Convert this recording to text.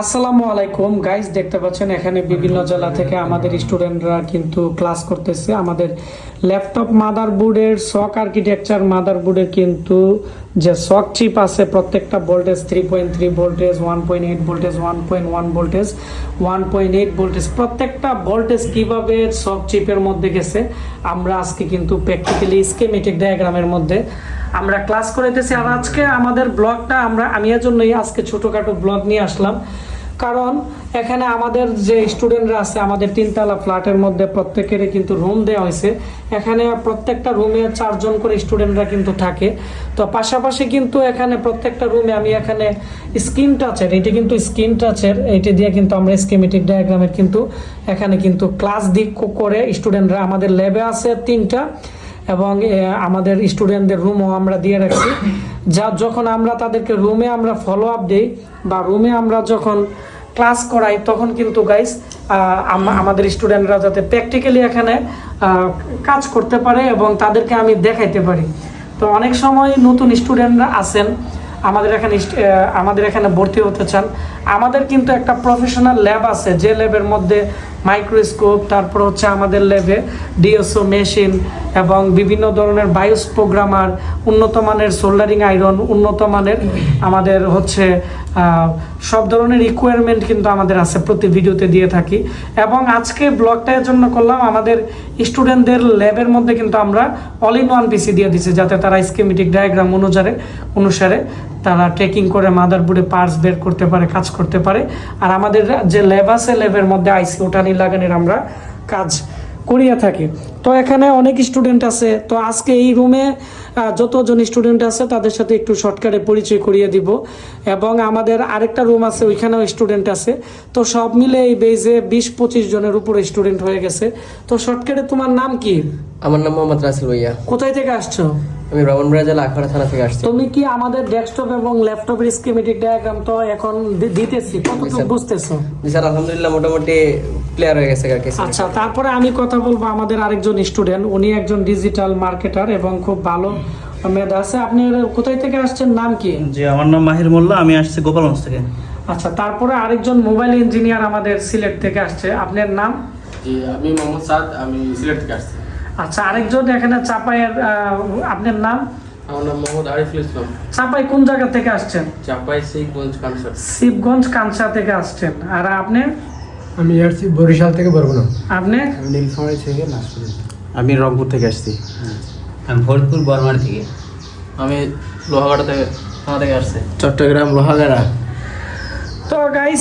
আসসালামু আলাইকুম গাইস, দেখতে পাচ্ছেন এখানে বিভিন্ন জেলা থেকে আমাদের স্টুডেন্টরা কিন্তু ক্লাস করতেছে। আমাদের ল্যাপটপ মাদারবোর্ডের সক আর্কিটেকচার মাদারবোর্ডের কিন্তু যে সক চিপ আছে প্রত্যেকটা voltage 3.3 voltage, 1.8 voltage, 1.1 voltage, 1.8 voltage, প্রত্যেকটা ভোল্টেজ কিভাবে সক চিপের মধ্যে গেছে আমরা আজকে কিন্তু প্র্যাকটিক্যালি স্কিমেটিক ডায়াগ্রামের মধ্যে আমরা ক্লাস করাইতেছি। আর আজকে আমাদের ব্লগটা আমি এর জন্যই আজকে ছোটোখাটো ব্লগ নিয়ে আসলাম, কারণ এখানে আমাদের যে স্টুডেন্টরা আছে আমাদের তিনতলা ফ্ল্যাটের মধ্যে প্রত্যেকেরই কিন্তু রুম দেওয়া হয়েছে। এখানে প্রত্যেকটা রুমে 4 জন করে স্টুডেন্টরা কিন্তু থাকে। তো পাশাপাশি কিন্তু এখানে প্রত্যেকটা রুমে আমি এখানে স্ক্রিন টাচের, এটি কিন্তু স্ক্রিন টাচের, এইটি দিয়ে কিন্তু আমরা স্কিমেটিক ডায়াগ্রামের কিন্তু এখানে কিন্তু ক্লাস দিক করে স্টুডেন্টরা আমাদের ল্যাবে আছে 3টা, এবং আমাদের স্টুডেন্টদের রুমও আমরা দিয়ে রাখছি। যখন আমরা তাদেরকে রুমে আমরা ফলো আপ দিই বা রুমে আমরা যখন ক্লাস করাই তখন কিন্তু গাইস আমাদের স্টুডেন্টরা যাতে প্র্যাকটিক্যালি এখানে কাজ করতে পারে এবং তাদেরকে আমি দেখাইতে পারি। তো অনেক সময় নতুন স্টুডেন্টরা আছেন আমাদের এখানে ভর্তি হতে চান। আমাদের কিন্তু একটা প্রফেশনাল ল্যাব আছে, যে ল্যাবের মধ্যে মাইক্রোস্কোপ, তারপর হচ্ছে আমাদের ল্যাবে ডিএসও মেশিন এবং বিভিন্ন ধরনের বায়োস প্রোগ্রামার, উন্নত মানের সোল্ডারিং আয়রন, উন্নত মানের আমাদের হচ্ছে সব ধরনের রিকোয়ারমেন্ট কিন্তু আমাদের আছে, প্রতি ভিডিওতে দিয়ে থাকি। এবং আজকে ব্লগটা এর জন্য করলাম, আমাদের স্টুডেন্টদের ল্যাবের মধ্যে কিন্তু আমরা অল ইন ওয়ান পিসি দিয়ে দিচ্ছি, যাতে তারা স্কিমেটিক ডায়াগ্রাম অনুসারে তারা ট্রেকিং করে মাদারবোর্ডে পার্টস বের করতে পারে, কাজ করতে পারে। আর আমাদের যে ল্যাব আছে ল্যাবের মধ্যে আইসি ওঠানি লাগানোর আমরা কাজ করিয়ে থাকি। তো এখানে অনেক স্টুডেন্ট আছে, তো আজকে এই রুমে যতজন স্টুডেন্ট আছে তাদের সাথে একটু শর্টকাটে পরিচয় করিয়ে দিব। এবং আমাদের আরেকটা রুম আছে, ওইখানেও স্টুডেন্ট আছে। তো সব মিলে এই বেজে 20-25 জনের উপরে স্টুডেন্ট হয়ে গেছে। তো শর্টকাটে তোমার নাম কি? আমার নাম মোহাম্মদ রাসেল ভাইয়া। কোথায় থেকে আসছো? আমি ব্রাহ্মণবাড়িয়া জেলা আখাউড়া থানা থেকে আসছি। তুমি কি আমাদের ডেস্কটপ এবং ল্যাপটপের স্কিমেটিক ডায়াগ্রাম তো এখন দিতেছি, কতটুকু বুঝতেছো? জি স্যার, আলহামদুলিল্লাহ মোটামুটি ক্লিয়ার হয়ে গেছে আর কি। আচ্ছা, তারপরে আমি কথা বলবো আমাদের আরেকজন স্টুডেন্ট, উনি একজন ডিজিটাল মার্কেটার এবং খুব ভালো মেধা আছে। আপনি কোথায় থেকে আসছেন, নাম কি? জি, আমার নাম মাহির মোল্লা, আমি আসছি গোপালগঞ্জ থেকে। আচ্ছা, তারপরে আরেকজন মোবাইল ইঞ্জিনিয়ার আমাদের সিলেট থেকে আসছে, আপনার নাম? জি, আমি মোহাম্মদ সাদ, আমি সিলেট থেকে আসছি। আচ্ছা, আরেকজন এখানে চাপাইয়ের, আপনার নাম? আমার নাম মোহাম্মদ আরিফুল ইসলাম। চাপাই কোন জায়গা থেকে আসছেন? চাপাই শিবগঞ্জ কানসার। শিবগঞ্জ কানসা থেকে আসছেন। আর আপনি? আমি আসছি বরিশাল থেকে বরগুনা। আপনি? আমি নীলফামারী থেকে নাসপুর। আমি রংপুর থেকে আসছি। আমি ফরিদপুর বর্মার থেকে। আমি লোহাগাড়া থেকে থানা থেকে আসছি। চট্টগ্রাম লোহাগাড়া। তো গাইস,